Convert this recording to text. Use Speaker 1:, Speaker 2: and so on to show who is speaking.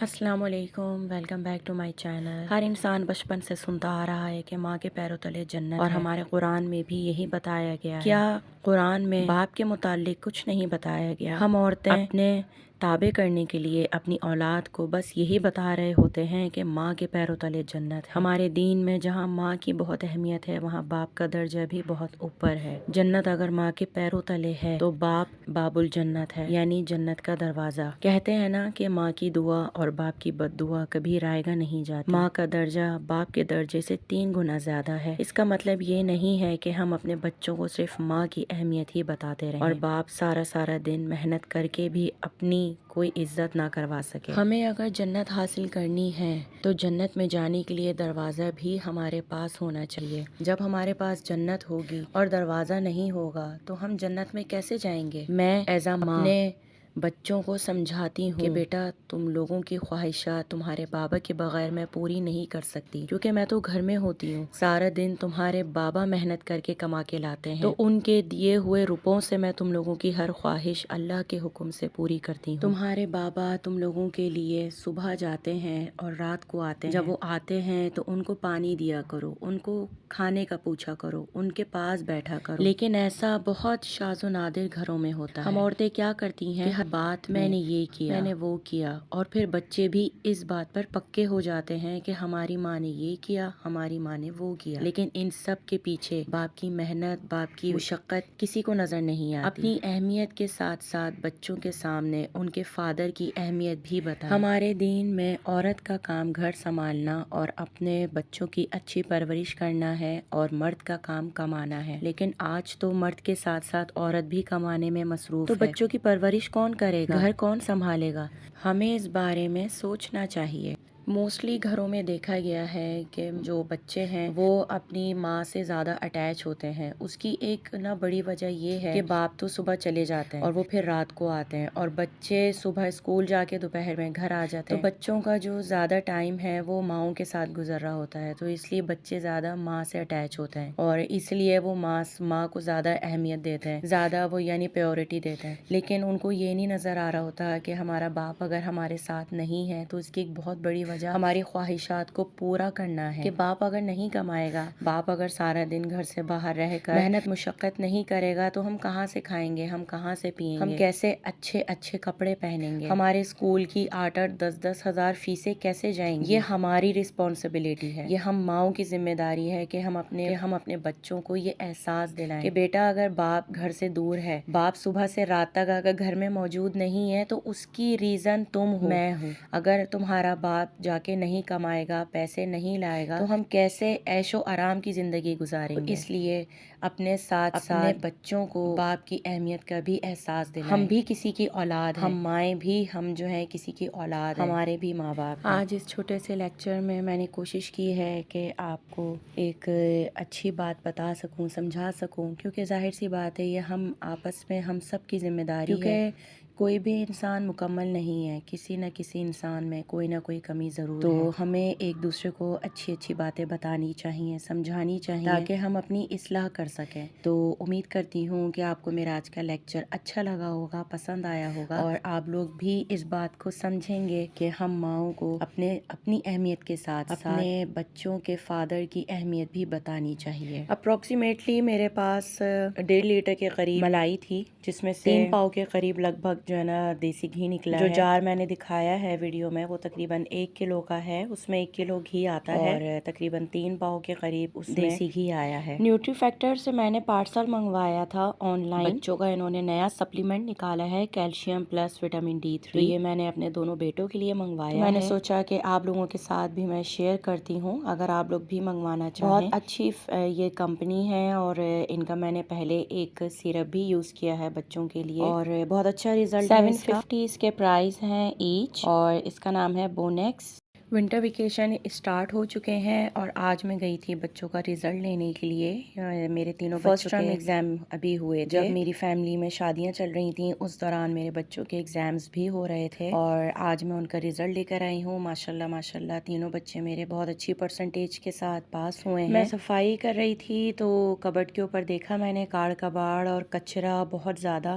Speaker 1: السلام علیکم، welcome back to my channel. ہر انسان بچپن سے سنتا آ رہا ہے کہ ماں کے پیروں تلے جنت اور ہمارے قرآن میں بھی یہی بتایا گیا ہے۔ کیا قرآن میں باپ کے متعلق کچھ نہیں بتایا گیا؟ ہم عورتیں اپنے تابع کرنے کے لیے اپنی اولاد کو بس یہی بتا رہے ہوتے ہیں کہ ماں کے پیروں تلے جنت ہے۔ ہمارے دین میں جہاں ماں کی بہت اہمیت ہے وہاں باپ کا درجہ بھی بہت اوپر ہے۔ جنت اگر ماں کے پیروں تلے ہے تو باپ باب الجنت ہے، یعنی جنت کا دروازہ۔ کہتے ہیں نا کہ ماں کی دعا اور باپ کی بد دعا کبھی رائے گا نہیں جاتی۔ ماں کا درجہ باپ کے درجے سے 3 گنا زیادہ ہے۔ اس کا مطلب یہ نہیں ہے کہ ہم اپنے بچوں کو صرف ماں کی اہمیت ہی بتاتے رہیں اور باپ سارا دن محنت کر کے بھی اپنی کوئی عزت نہ کروا سکے۔ ہمیں اگر جنت حاصل کرنی ہے تو جنت میں جانے کے لیے دروازہ بھی ہمارے پاس ہونا چاہیے۔ جب ہمارے پاس جنت ہوگی اور دروازہ نہیں ہوگا تو ہم جنت میں کیسے جائیں گے؟ میں ایز اے ماں اپنے بچوں کو سمجھاتی ہوں کہ بیٹا تم لوگوں کی خواہشات تمہارے بابا کے بغیر میں پوری نہیں کر سکتی، کیونکہ میں تو گھر میں ہوتی ہوں، سارا دن تمہارے بابا محنت کر کے کما کے لاتے ہیں، تو ان کے دیے ہوئے روپوں سے میں تم لوگوں کی ہر خواہش اللہ کے حکم سے پوری کرتی ہوں۔ تمہارے بابا تم لوگوں کے لیے صبح جاتے ہیں اور رات کو آتے ہیں، جب وہ آتے ہیں تو ان کو پانی دیا کرو، ان کو کھانے کا پوچھا کرو، ان کے پاس بیٹھا کرو، لیکن ایسا بہت شاذ و نادر گھروں میں ہوتا ہے۔ ہم عورتیں کیا کرتی ہیں، ہر بات میں نے یہ کیا، میں نے وہ کیا، اور پھر بچے بھی اس بات پر پکے ہو جاتے ہیں کہ ہماری ماں نے یہ کیا، ہماری ماں نے وہ کیا، لیکن ان سب کے پیچھے باپ کی محنت، باپ کی مشقت کسی کو نظر نہیں آتی۔ اپنی اہمیت کے ساتھ ساتھ بچوں کے سامنے ان کے فادر کی اہمیت بھی بتائیں۔ ہمارے دین میں عورت کا کام گھر سنبھالنا اور اپنے بچوں کی اچھی پرورش کرنا ہے اور مرد کا کام کمانا ہے، لیکن آج تو مرد کے ساتھ ساتھ عورت بھی کمانے میں مصروف ہے، تو بچوں کی پرورش کون کرے گا، گھر کون سنبھالے گا؟ ہمیں اس بارے میں سوچنا چاہیے۔ موسٹلی گھروں میں دیکھا گیا ہے کہ جو بچے ہیں وہ اپنی ماں سے زیادہ اٹیچ ہوتے ہیں۔ اس کی ایک بڑی وجہ یہ ہے کہ باپ تو صبح چلے جاتے ہیں اور وہ پھر رات کو آتے ہیں، اور بچے صبح اسکول جا کے دوپہر میں گھر آ جاتے ہیں، تو بچوں کا جو زیادہ ٹائم ہے وہ ماؤں کے ساتھ گزر رہا ہوتا ہے، تو اس لیے بچے زیادہ ماں سے اٹیچ ہوتے ہیں اور اس لیے وہ ماں کو زیادہ اہمیت دیتے ہیں، زیادہ وہ یعنی پیورٹی دیتے ہیں، لیکن ان کو یہ نہیں نظر آ رہا ہوتا کہ ہمارا باپ اگر ہمارے ساتھ نہیں ہے تو اس کی ایک بہت بڑی وجہ ہماری خواہشات کو پورا کرنا ہے، کہ باپ اگر نہیں کمائے گا، باپ اگر سارا دن گھر سے باہر رہ کر محنت مشقت نہیں کرے گا تو ہم کہاں سے کھائیں گے، ہم کہاں سے پیئیں گے، ہم کیسے اچھے کپڑے پہنیں گے، ہمارے اسکول کی 8-8 10-10 ہزار فیسیں کیسے جائیں گی؟ یہ ہماری رسپانسبلٹی ہے، یہ ہم ماؤں کی ذمہ داری ہے کہ ہم اپنے بچوں کو یہ احساس دلائیں کہ بیٹا اگر باپ گھر سے دور ہے، باپ صبح سے رات تک اگر گھر میں موجود نہیں ہے تو اس کی ریزن تم ہو، میں ہوں۔ اگر تمہارا باپ جا کے نہیں کمائے گا، پیسے نہیں لائے گا تو ہم کیسے عیش و آرام کی زندگی گزاریں گے؟ اس لیے اپنے ساتھ اپنے بچوں کو باپ کی اہمیت کا بھی احساس دلائیں۔ ہم بھی کسی کی اولاد ہیں، ہم مائیں بھی ہم جو ہیں کسی کی اولاد ہیں، ہمارے بھی ماں باپ ہیں۔ آج اس چھوٹے سے لیکچر میں نے کوشش کی ہے کہ آپ کو ایک اچھی بات بتا سکوں، سمجھا سکوں، کیونکہ ظاہر سی بات ہے یہ ہم آپس میں ہم سب کی ذمہ داری ہے، کیونکہ کوئی بھی انسان مکمل نہیں ہے، کسی نہ کسی انسان میں کوئی نہ کوئی کمی ضرور ہے، تو ہمیں ایک دوسرے کو اچھی باتیں بتانی چاہیے، سمجھانی چاہیے، تاکہ ہم اپنی اصلاح کر سکیں۔ تو امید کرتی ہوں کہ آپ کو میرا آج کا لیکچر اچھا لگا ہوگا، پسند آیا ہوگا، اور آپ لوگ بھی اس بات کو سمجھیں گے کہ ہم ماؤں کو اپنی اہمیت کے ساتھ اپنے بچوں کے فادر کی اہمیت بھی بتانی چاہیے۔ اپروکسیمیٹلی میرے پاس 1.5 لیٹر کے قریب ملائی تھی، جس میں سے 3 پاؤ کے قریب لگ بھگ جو ہے نا دیسی گھی نکلا ہے۔ جو جار میں نے دکھایا ہے ویڈیو میں وہ تقریباً 1 کلو کا ہے، اس میں 1 کلو گھی آتا ہے اور تقریباً 3 پاؤ کے قریب اس میں دیسی گھی آیا ہے۔ نیوٹری فیکٹر سے میں نے پارسل منگوایا تھا آن لائن، بچوں کا انہوں نے نیا سپلیمنٹ نکالا ہے، کیلشیم پلس وٹامن D3، تو یہ میں نے اپنے دونوں بیٹوں کے لیے منگوایا ہے۔ میں نے سوچا کہ آپ لوگوں کے ساتھ بھی میں شیئر کرتی ہوں، اگر آپ لوگ بھی منگوانا چاہیں۔ بہت اچھی یہ کمپنی ہے اور ان کا میں نے پہلے ایک سیرپ بھی یوز کیا ہے بچوں کے لیے اور بہت اچھا ریزلٹ ہے۔ 750 اس کے پرائز ہیں ایچ، اور اس کا نام ہے بونیکس۔ ونٹر ویکیشن اسٹارٹ ہو چکے ہیں اور آج میں گئی تھی بچوں کا ریزلٹ لینے کے لیے۔ میرے تینوں فرسٹ ٹرم ایگزام ابھی ہوئے تھے، جب میری فیملی میں شادیاں چل رہی تھیں اس دوران میرے بچوں کے ایگزامز بھی ہو رہے تھے، اور آج میں ان کا ریزلٹ لے کر آئی ہوں۔ ماشاءاللہ تینوں بچے میرے بہت اچھی پرسنٹیج کے ساتھ پاس ہوئے ہیں۔ میں صفائی کر رہی تھی تو کبڈ کے اوپر دیکھا میں نے کاڑ کباڑ اور کچرا بہت زیادہ